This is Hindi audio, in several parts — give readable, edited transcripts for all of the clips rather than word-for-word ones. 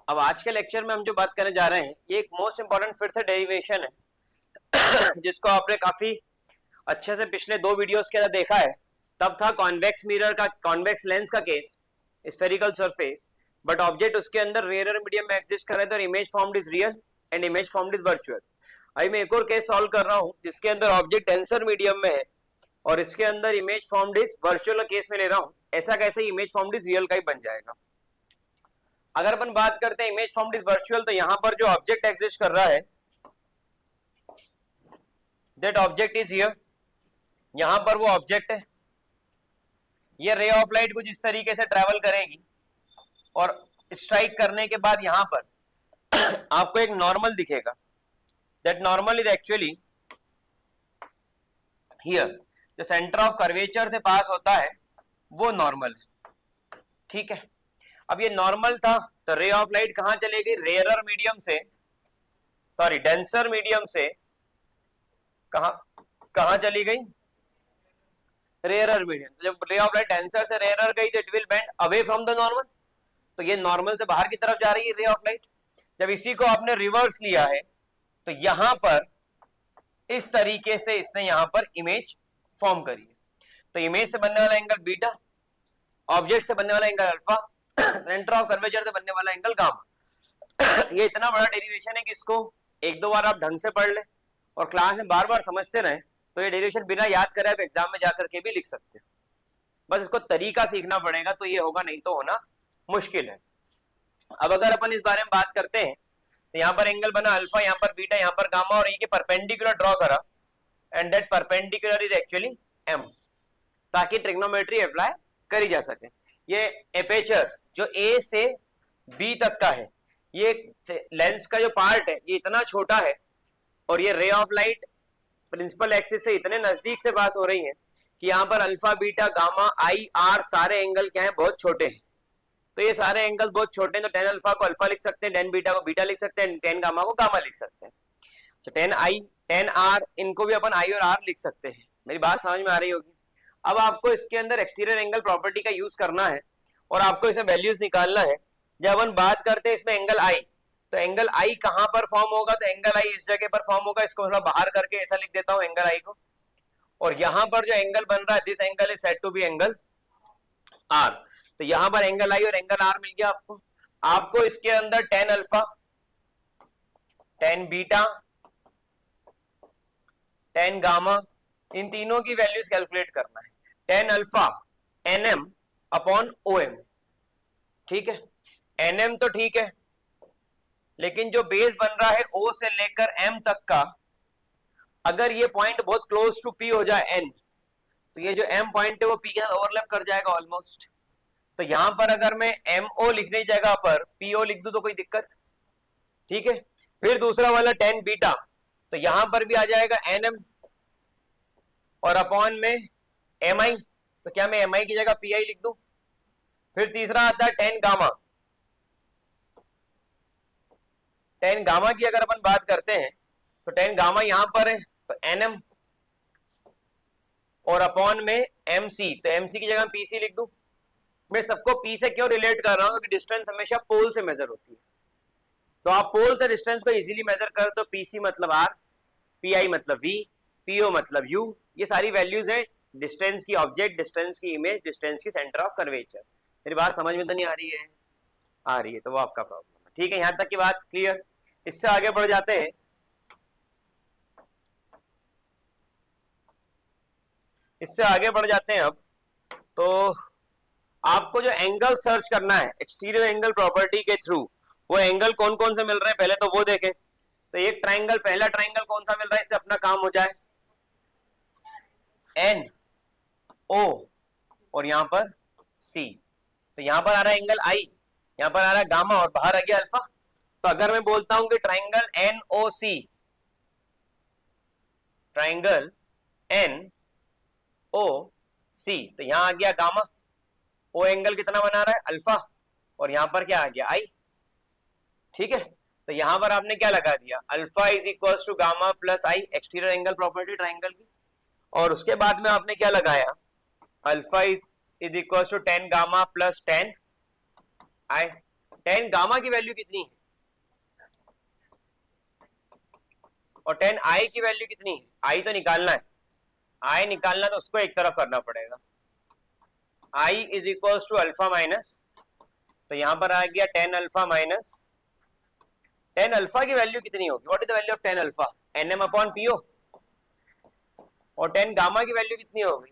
अब आज के लेक्चर में हम जो बात करने जा रहे हैं ये एक मोस्ट इंपॉर्टेंट फिर से डेरिवेशन है जिसको आपने काफी अच्छे से पिछले 2 वीडियोस के अंदर देखा है। तब था कॉन्वेक्स मिरर का, कॉन्वेक्स लेंस का case, spherical surface, but object उसके अंदर रेयर मीडियम में एग्जिस्ट कर रहे थे और image formed is real and image formed is virtual. अभी मैं एक और केस सॉल्व कर रहा हूं जिसके अंदर ऑब्जेक्ट डेंसर मीडियम में है और इसके अंदर image formed is virtual case में ले रहा हूं। ऐसा कैसे इमेज फॉर्म्ड इज रियल का ही बन जाएगा। अगर अपन बात करते हैं इमेज फॉर्म्ड इज वर्चुअल, तो यहां पर जो ऑब्जेक्ट एग्जिस्ट कर रहा है दैट ऑब्जेक्ट इज हियर। यहां पर वो ऑब्जेक्ट है, ये रे ऑफ लाइट कुछ इस तरीके से ट्रेवल करेगी और स्ट्राइक करने के बाद यहां पर आपको एक नॉर्मल दिखेगा। That normal is actually here, जो सेंटर ऑफ कर्वेचर से पास होता है वो नॉर्मल है। ठीक है, अब ये नॉर्मल था तो रे ऑफ लाइट कहां चलेगी? रेयरर मीडियम से, सॉरी डेंसर मीडियम से कहां चली गई? Rarer medium. जब रे ऑफ लाइट डेंसर से रेयरर गई तो it will bend away from the normal, तो ये नॉर्मल से बाहर की तरफ जा रही है रे ऑफ लाइट। जब इसी को आपने रिवर्स लिया है तो यहां पर इस तरीके से इसने यहां पर इमेज फॉर्म करी है। तो इमेज से बनने वाला एंगल बीटा, ऑब्जेक्ट से बनने वाला angle alpha, centre of curvature से बनने वाला एंगल गामा। ये इतना बड़ा डेरिवेशन है कि इसको 1-2 बार आप ढंग से पढ़ ले और क्लास में बार बार समझते रहे तो ये डेरिवेशन बिना याद करे आप एग्जाम में जाकर के भी लिख सकते हो। बस इसको तरीका सीखना पड़ेगा तो ये होगा, नहीं तो होना मुश्किल है। अब अगर अपन इस बारे में बात करते हैं तो यहाँ पर एंगल बना अल्फा, यहाँ पर बीटा, यहाँ पर गामा और ये परपेंडिकुलर ड्रॉ करा and that perpendicular is actually M, ताकि ट्रिग्नोमेट्री अप्लाई करी जा सके। ये एपेचर जो ए से बी तक का है, ये लेंस का जो पार्ट है ये इतना छोटा है और ये ray of light principal axis से इतने नजदीक से पास हो रही है कि यहाँ पर alpha beta gamma I R सारे एंगल क्या है? बहुत छोटे हैं। तो ये सारे एंगल बहुत छोटे हैं तो टेन अल्फा को अल्फा लिख सकते हैं, टेन बीटा को बीटा लिख सकते हैं, टेन गामा को गामा लिख सकते हैं। तो टेन आई टेन आर इनको भी अपन आई और आर लिख सकते हैं। मेरी बात समझ में आ रही होगी। अब आपको इसके अंदर एक्सटीरियर एंगल प्रॉपर्टी का यूज करना है और आपको इसे वैल्यूज निकालना है। जब अपन बात करते हैं इसमें एंगल आई, तो एंगल आई कहां पर फॉर्म होगा? तो एंगल आई इस जगह पर फॉर्म होगा। इसको थोड़ा बाहर करके ऐसा लिख देता हूं एंगल आई को, और यहां पर जो एंगल बन रहा है this angle is said to be angle R. तो यहां पर एंगल आई और एंगल आर मिल गया आपको। आपको इसके अंदर tan alpha, tan beta, tan gamma, इन तीनों की वैल्यूज कैलकुलेट करना है। Tan alpha NM upon OM, ठीक है। एनएम तो ठीक है, लेकिन जो बेस बन रहा है ओ से लेकर एम तक का, अगर ये पॉइंट बहुत क्लोज टू पी हो जाए एन, तो ये जो एम पॉइंट है वो पी के साथ ओवरलैप कर जाएगा ऑलमोस्ट। तो यहां पर अगर मैं एम ओ लिखने की जगह पर पी ओ लिख दूं तो कोई दिक्कत? ठीक है। फिर दूसरा वाला टेन बीटा, तो यहां पर भी आ जाएगा एन एम और अपॉन में एम आई, तो क्या मैं एम आई की जगह पी आई लिख दूं? फिर तीसरा आता है टेन गामा। टेन गामा की अगर अपन बात करते हैं तो टेन गामा यहां पर है तो एन एम और अपॉन में एम सी, तो एम सी की जगह पी सी लिख दूं। मैं सबको पी से क्यों रिलेट कर रहा हूं? क्योंकि डिस्टेंस हमेशा पोल से मेजर होती है, तो आप पोल से डिस्टेंस को इजीली मेजर कर तो पीसी मतलब आर, पी आई मतलब वी, पीओ मतलब यू। ये सारी वैल्यूज है डिस्टेंस की ऑब्जेक्ट, डिस्टेंस की इमेज, डिस्टेंस की सेंटर ऑफ कर्वेचर। मेरी बात समझ में तो नहीं आ रही है? आ रही है तो वो आपका प्रॉब्लम है। ठीक है, यहां तक की बात क्लियर। इससे आगे बढ़ जाते हैं। इससे आगे बढ़ जाते हैं अब। तो आपको जो एंगल सर्च करना है एक्सटीरियर एंगल प्रॉपर्टी के थ्रू, वो एंगल कौन कौन से मिल रहे हैं पहले तो वो देखें। तो एक ट्राइंगल, पहला ट्राइंगल कौन सा मिल रहा है, इससे अपना काम हो जाए। एन ओ और यहां पर सी, तो यहां पर आ रहा है एंगल आई, यहां पर आ रहा है गामा और बाहर आ गया अल्फा। तो अगर मैं बोलता हूं कि ट्राइंगल एन ओ सी, ट्राइंगल एन ओ सी, तो यहां आ गया गामा, ओ एंगल कितना बना रहा है? अल्फा, और यहां पर क्या आ गया? आई। ठीक है, तो यहां पर आपने क्या लगा दिया? Alpha is equal to gamma plus I, exterior angle property triangle की। और उसके बाद में आपने क्या लगाया? Alpha is equal to ten gamma plus ten I. Ten gamma की वैल्यू कितनी है और टेन आई की वैल्यू कितनी है? आई तो निकालना है, आई निकालना तो उसको एक तरफ करना पड़ेगा। I is equal to alpha minus, तो यहां पर आ गया tan alpha minus, tan alpha की वैल्यू कितनी होगी? What is the value of tan alpha? N M upon PO. और टेन गामा की वैल्यू कितनी होगी?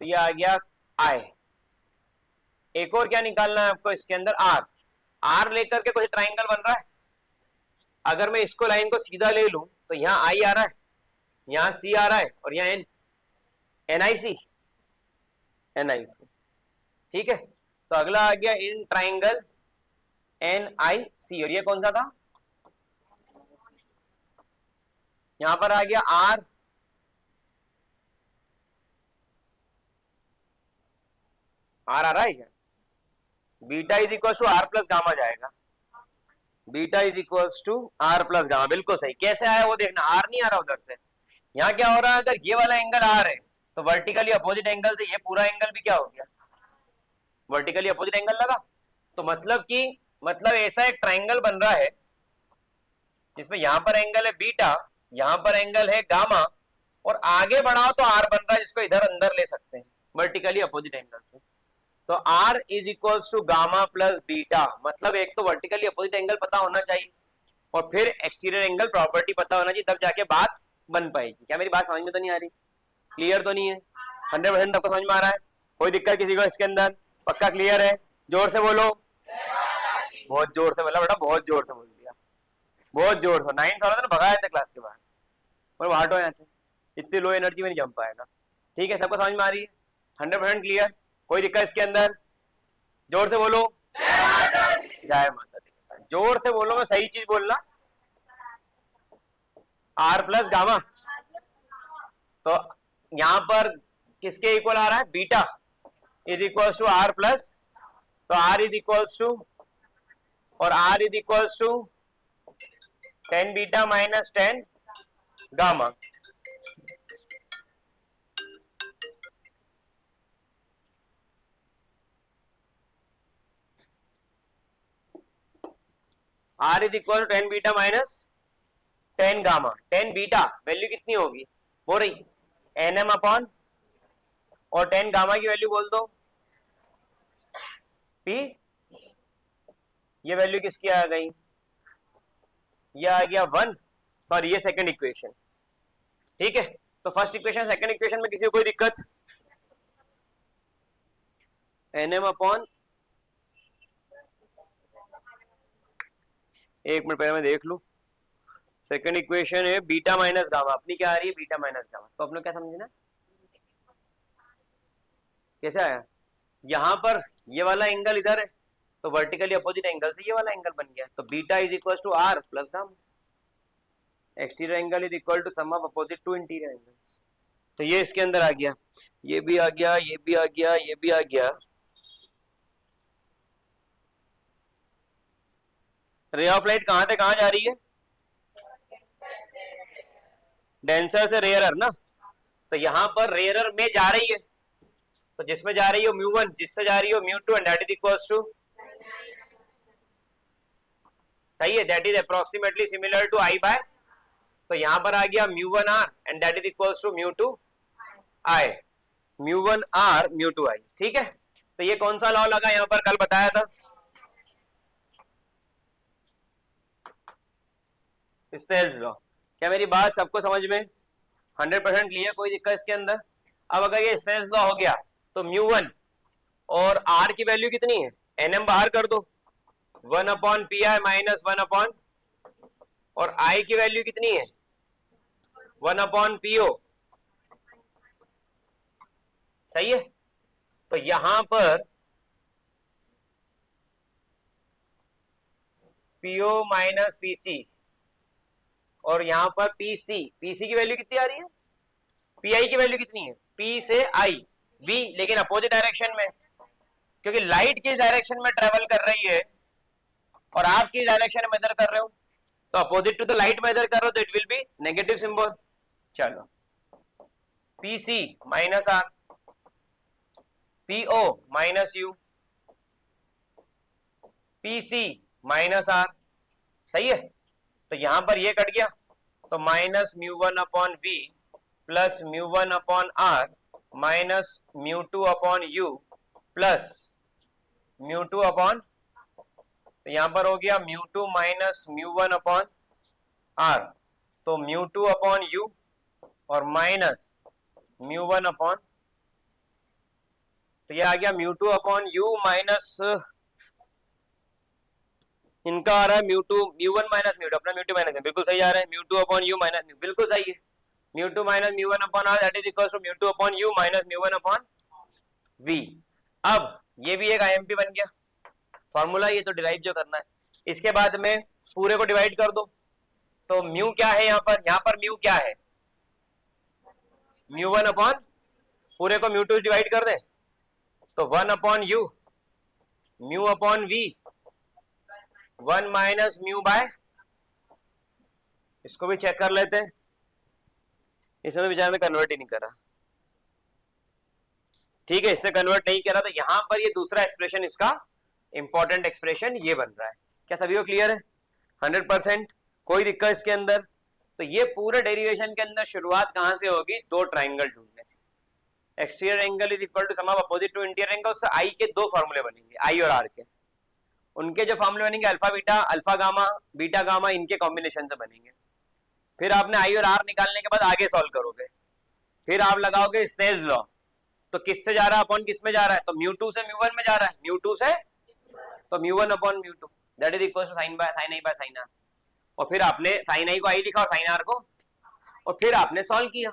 तो ये आ गया आई। एक और क्या निकालना है आपको इसके अंदर? आर। आर लेकर के कोई ट्राइंगल बन रहा है। अगर मैं इसको लाइन को सीधा ले लूं तो यहाँ आई आ रहा है, यहाँ सी आ रहा है और यहाँ एन, एन आई सी, एन आई सी। ठीक है, तो अगला आ गया इन ट्राइंगल एन आई सी, और ये कौन सा था? यहां पर आ गया आर, आर आ रहा है क्या? Beta is equal to R plus gamma जाएगा, beta is equal to R plus gamma. बिल्कुल सही। कैसे आया वो देखना, आर नहीं आ रहा उधर से। यहाँ क्या हो रहा है, अगर ये वाला एंगल आर है तो वर्टिकली अपोजिट एंगल से ये पूरा एंगल भी क्या हो गया? वर्टिकली अपोजिट एंगल लगा। तो मतलब ऐसा एक ट्राइंगल बन रहा है जिसमें यहां पर एंगल है बीटा, यहां पर एंगल है गामा, और आगे बढ़ाओ तो आर बन रहा है, जिसको इधर अंदर ले सकते हैं वर्टिकली अपोजिट एंगल से। तो R is equal to gamma plus beta. मतलब एक तो वर्टिकली अपोजिट एंगल पता होना चाहिए और फिर एक्सटीरियर एंगल प्रॉपर्टी पता होना चाहिए, तब जाके बात बन पाएगी। क्या मेरी बात समझ में तो नहीं आ रही? क्लियर तो नहीं है? 100% आपको समझ में आ रहा है? कोई दिक्कत किसी को इसके अंदर? पक्का क्लियर है? जोर से बोलो। बहुत जोर से बोला बेटा, बहुत जोर से बोल दिया, बहुत जोर से। 9th वाला तो भगाया था क्लास के बाहर, पर हटो यहाँ से, इतनी लो एनर्जी में नहीं जम पाएगा। ठीक है, सबको समझ में आ रही है? 100% क्लियर? कोई दिक्कत इसके अंदर? जोर से बोलो। जय माता दी। जोर से बोलो, मैं सही चीज बोलना। आर प्लस गामा, तो यहां पर किसके इक्वल आ रहा है? Beta is equal to R plus, तो आर इज इक्वल टू, और R is equal to 10 beta minus 10 gamma. R is equal to 10 beta minus 10 gamma. 10 beta value कितनी होगी? हो रही एन एम अपॉन, और 10 गामा की वैल्यू बोल दो पी। ये वैल्यू किसकी आ गई? ये आ गया 1, और ये सेकंड इक्वेशन। ठीक है, तो फर्स्ट इक्वेशन सेकंड इक्वेशन में किसी को कोई दिक्कत? एन एम अपॉन, एक मिनट पहले मैं देख लू। सेकंड इक्वेशन है बीटा माइनस गामा, अपनी क्या आ रही है? Beta minus gamma. तो अपने क्या समझना, कैसे आया? यहां पर ये वाला एंगल इधर है, तो वर्टिकली अपोजिट एंगल से ये वाला एंगल बन गया, तो beta is equal to R plus gamma. Exterior angle is equal to sum of opposite to interior angles. तो ये इसके अंदर आ गया, ये भी आ गया, ये भी आ गया, ये भी आ गया। रे ऑफ लाइट कहां से कहां जा रही है? डेंसर से रेयरर ना, तो यहां पर रेयरर में जा रही है, तो जिसमें जा रही हो म्यू1, जिससे जा रही हो mu two, and that is equals to, सही है, that is approximately similar to I by, तो यहां पर आ गया mu one R and that is equals to mu two I, mu one R mu two I. ठीक है, तो ये कौन सा लॉ लगा यहां पर? कल बताया था स्नेल्स लॉ। क्या मेरी बात सबको समझ में 100% क्लियर? कोई दिक्कत इसके अंदर? अब अगर ये स्नेल्स लॉ हो गया तो म्यू1 और आर की वैल्यू कितनी है? एनएम बाहर कर दो, 1 upon P I minus 1 upon, और आई की वैल्यू कितनी है? 1 अपॉन पीओ। सही है, तो यहां पर पीओ माइनस पीसी, और यहां पर पीसी, पीसी की वैल्यू कितनी आ रही है? पीआई की वैल्यू कितनी है? पी से आई, वी लेकिन अपोजिट डायरेक्शन में, क्योंकि लाइट किस डायरेक्शन में ट्रेवल कर रही है और आप किस डायरेक्शन में मेजर कर रहे हो, तो opposite to the light measure कर रहे हो, तो it will be negative symbol. चलो, PC minus R, PO minus U, PC minus R, सही है। तो यहां पर ये कट गया, तो minus mu one upon V plus mu one upon R minus mu two upon U plus mu two upon, तो यहां पर हो गया mu two minus mu one upon R, तो म्यू टू अपॉन U और माइनस म्यू वन अपॉन, तो ये आ गया mu two upon U minus, इनका आ रहा है mu to, mu one minus mu two, अपना म्यू टू माइनस है, बिल्कुल सही आ रहा है। Mu two upon U minus mu, बिल्कुल सही है। Mu two minus mu one upon R that is equal to mu two upon U minus mu one upon V. अब ये भी एक आईएमपी बन गया फॉर्मूला, ये तो डिराइव जो करना है। इसके बाद में पूरे को डिवाइड कर दो, तो म्यू क्या है यहाँ पर म्यू क्या है, म्यू वन अपॉन, पूरे को म्यू टू डिवाइड कर दे, तो one upon U mu upon V, one minus mu by, इसको भी चेक कर लेते हैं, इसमें तो बेचारे ने कन्वर्ट ही नहीं करा, ठीक है, इसने कन्वर्ट नहीं करा, तो यहां पर ये दूसरा एक्सप्रेशन, इसका इंपॉर्टेंट एक्सप्रेशन ये बन रहा है। क्या सभी को क्लियर है? 100%, कोई दिक्कत इसके अंदर? तो ये पूरे डेरिवेशन के अंदर शुरुआत कहां से होगी, दो ट्राइंगल ढूंढने से। Exterior angle is equal to sum of opposite to interior angle, उससे आई के दो फॉर्मूले बनेंगे, आई और आर के, उनके जो फॉर्मूले बनेंगे अल्फा गामा बीटा गामा, इनके कॉम्बिनेशन से बनेंगे। फिर आपने आई और आर निकालने के बाद आगे सॉल्व करोगे, फिर आप लगाओगे स्नेल्स लॉ, तो किससे जा रहा है अपॉन किस में जा रहा है, तो म्यू टू से म्यू वन में जा रहा है, म्यू टू से तो mu one upon mu two that is equal to sine I by sine R, और फिर आपने साइन आई को आई लिखा और साइन आर को, और फिर आपने सॉल्व किया,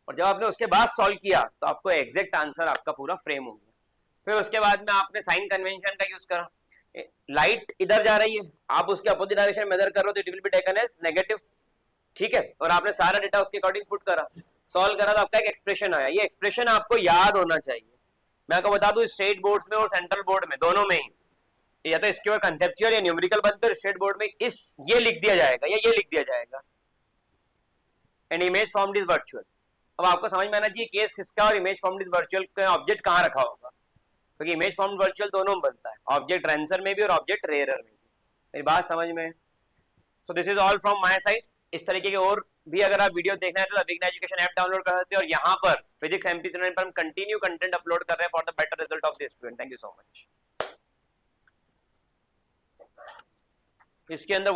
और जब आपने उसके बाद सॉल्व किया तो आपको एग्जैक्ट आंसर आपका पूरा फ्रेम हो गया। फिर उसके बाद में आपने साइन कन्वेंशन का यूज करा, लाइट इधर जा रही है, आप उसके अपोजिट डायरेक्शन मेजर कर रहे हो तो it will be taken as negative, ठीक है, और आपने सारा डेटा उसके अकॉर्डिंग पुट करा, सॉल्व करा, तो आपका एक एक्सप्रेशन आया। ये एक्सप्रेशन आपको याद होना चाहिए। मैं आपको बता दूं स्टेट बोर्ड्स में और सेंट्रल बोर्ड में, दोनों में ही, या तो इसके ऊपर कंसेप्चुअल या न्यूमेरिकल बनते हैं, स्टेट बोर्ड में इस ये लिख दिया जाएगा या ये लिख दिया जाएगा, and image formed is virtual. अब आपको समझ में आना चाहिए केस किसका और इमेज फॉर्म्ड इज वर्चुअल का ऑब्जेक्ट कहां रखा होगा, क्योंकि इमेज फॉर्म्ड वर्चुअल दोनों में बनता है, ऑब्जेक्ट रेंसर में भी और ऑब्जेक्ट रेयरर में भी। मेरी बात समझ में? So this is all from my side. इस तरीके के और भी अगर आप वीडियो देखना है तो अभिज्ञान एजुकेशन ऐप डाउनलोड कर सकते हैं, और यहाँ पर फिजिक्स MP3 पर हम कंटिन्यू कंटेंट अपलोड कर रहे हैं for the better result of the student. Thank you so much. इसके अंदर